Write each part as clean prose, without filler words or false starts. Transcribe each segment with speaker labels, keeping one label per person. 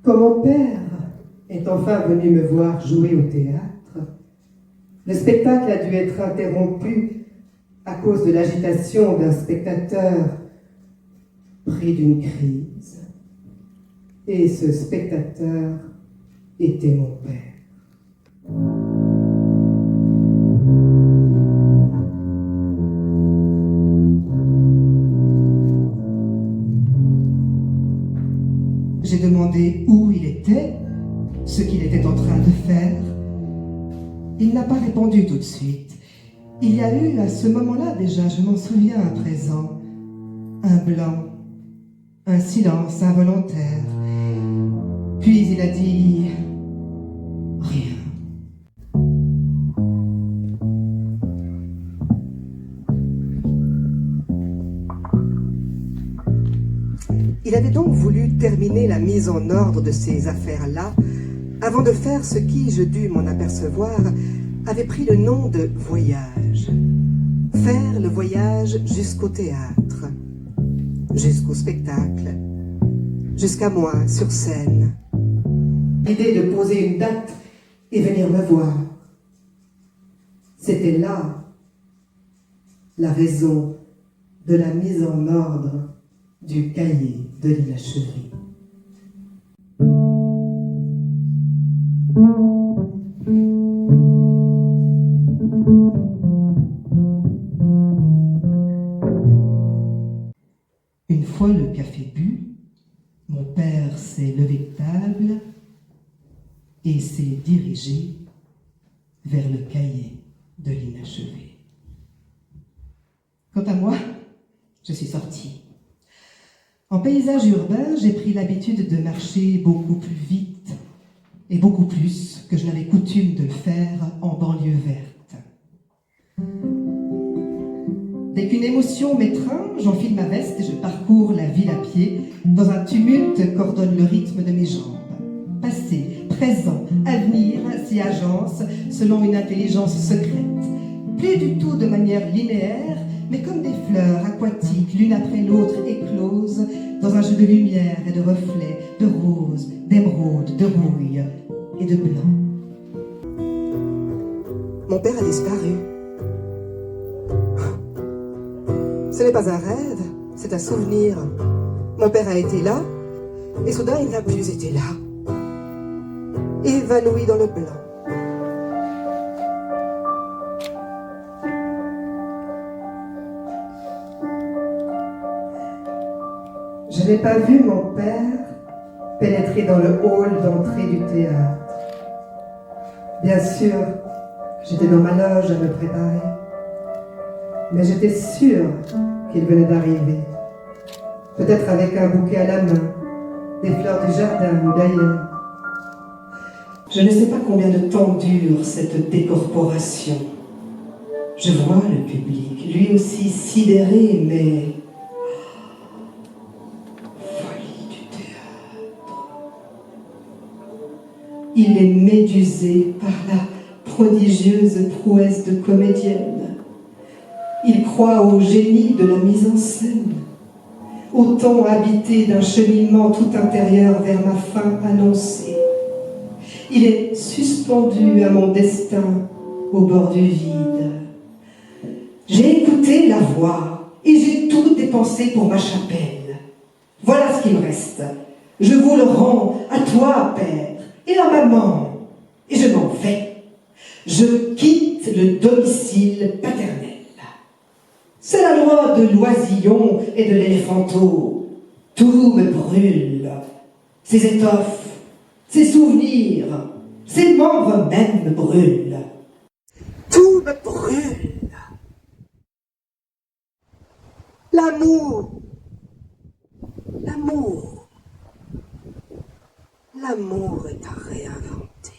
Speaker 1: Quand mon père est enfin venu me voir jouer au théâtre, le spectacle a dû être interrompu à cause de l'agitation d'un spectateur pris d'une crise. Et ce spectateur était mon père. J'ai demandé où il était, ce qu'il était en train de faire. Il n'a pas répondu tout de suite. Il y a eu à ce moment-là déjà, je m'en souviens à présent, un blanc, un silence involontaire. Puis il a dit rien. Il avait donc voulu terminer la mise en ordre de ces affaires-là avant de faire ce qui, je dus m'en apercevoir, avait pris le nom de voyage. Faire le voyage jusqu'au théâtre, jusqu'au spectacle, jusqu'à moi, sur scène. L'idée de poser une date et venir me voir. C'était là la raison de la mise en ordre du cahier de l'inachevé. Une fois le café bu, mon père s'est levé de table et s'est dirigé vers le cahier de l'inachevé. Quant à moi, je suis sortie. En paysage urbain, j'ai pris l'habitude de marcher beaucoup plus vite et beaucoup plus que je n'avais coutume de le faire en banlieue verte. Dès qu'une émotion m'étreint, j'enfile ma veste et je parcours la ville à pied dans un tumulte qu'ordonne le rythme de mes jambes. Passé, présent, avenir s'y agencent selon une intelligence secrète. Plus du tout de manière linéaire, mais comme des fleurs aquatiques, l'une après l'autre écloses, dans un jeu de lumière et de reflets, de roses, d'émeraudes, de rouille et de blanc. Mon père a disparu. Ce n'est pas un rêve, c'est un souvenir. Mon père a été là, et soudain il n'a plus été là. Évanoui dans le blanc. Je n'ai pas vu mon père pénétrer dans le hall d'entrée du théâtre. Bien sûr, j'étais dans ma loge à me préparer. Mais j'étais sûre qu'il venait d'arriver. Peut-être avec un bouquet à la main, des fleurs du jardin ou d'ailleurs. Je ne sais pas combien de temps dure cette décorporation. Je vois le public, lui aussi sidéré, mais... folie du théâtre. Il est médusé par la prodigieuse prouesse de comédienne. Il croit au génie de la mise en scène, au temps habité d'un cheminement tout intérieur vers ma fin annoncée. Il est suspendu à mon destin au bord du vide. J'ai écouté la voix et j'ai tout dépensé pour ma chapelle. Voilà ce qu'il me reste. Je vous le rends à toi, père, et à maman, et je m'en vais. Je quitte le domicile paternel. C'est la loi de l'oisillon et de l'éléphanteau. Tout me brûle. Ces étoffes, ces souvenirs, ces membres même me brûlent. Tout me brûle. L'amour. L'amour. L'amour est à réinventer.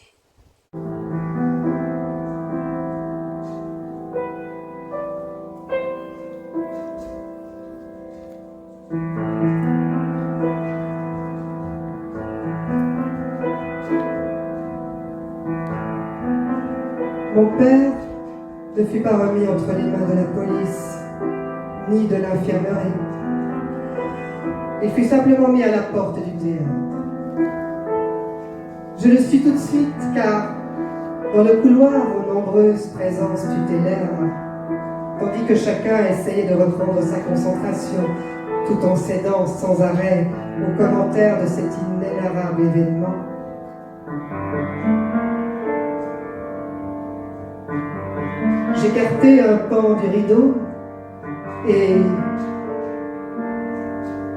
Speaker 1: Mon père ne fut pas remis entre les mains de la police, ni de l'infirmerie. Il fut simplement mis à la porte du théâtre. Je le suis tout de suite, car dans le couloir aux nombreuses présences tutélaires, tandis que chacun essayait de reprendre sa concentration, tout en cédant sans arrêt aux commentaires de cet inénarrable événement, j'écartai un pan du rideau et,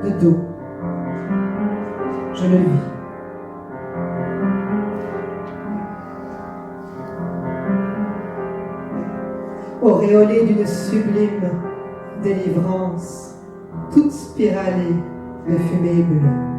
Speaker 1: de dos, je le vis. Auréolé d'une sublime délivrance, toute spiralée de fumée bleue.